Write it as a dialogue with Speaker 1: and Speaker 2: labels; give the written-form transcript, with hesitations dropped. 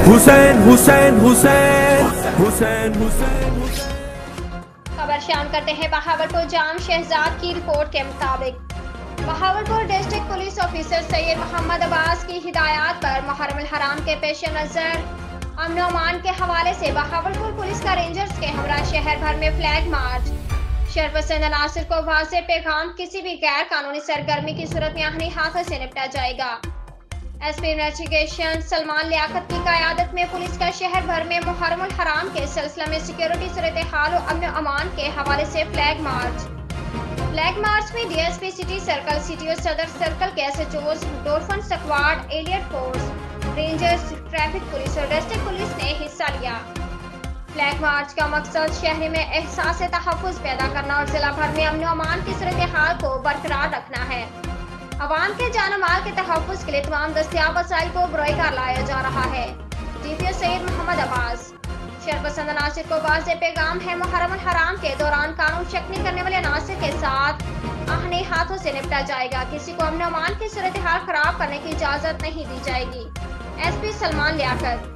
Speaker 1: حسین حسین حسین حسین حسین
Speaker 2: خبر شامل کرتے ہیں بہاولپور جام شہزاد کی رپورٹ کے مطابق بہاولپور ڈسٹرکٹ پولیس آفیسر سید محمد عباس کی ہدایات پر محرم الحرام کے پیش نظر امن و امان کے حوالے سے بہاولپور پولیس کا رینجرز کے ہمراہ شہر بھر میں فلیگ مارچ شرپسند عناصر کو واضح پیغام کسی بھی غیر قانونی سرگرمی کی صورت میں آہنی ہاتھوں سے نپٹا جائے گا۔ ایس پی انویسٹیگیشن سلمان لیاقت کی قیادت میں پولیس کا شہر بھر میں محرم الحرام کے سلسلہ میں سیکیورٹی صورتحال و امن و امان کے حوالے سے فلیگ مارچ میں D S P city circle city اور صدر سرکل کے S H Os dolphin squad elite force rangers traffic police اور ڈسٹرکٹ پولیس نے حصہ لیا۔ فلیگ مارچ کا مقصد شہر میں احساس تحفظ پیدا کرنا اور ضلع بھر میں امن و امان کی صورتحال کو برقرار رکھنا ہے۔ عوام کے جان و مال کے تحفظ کے لیے تمام دستیاب وسائل کو بروئے کار لایا جا رہا ہے۔ ڈی پی او سید محمد عباس شرپسند عناصر کو واضح پیغام ہے، محرم الحرام کے دوران قانون شکنی کرنے والے عناصر کے ساتھ آہنی ہاتھوں سے نپٹا جائے گا۔ کسی کو امن و امان کی صورتحال خراب کرنے کی اجازت نہیں دی جائے گی۔ ایس پی سلمان لیاقت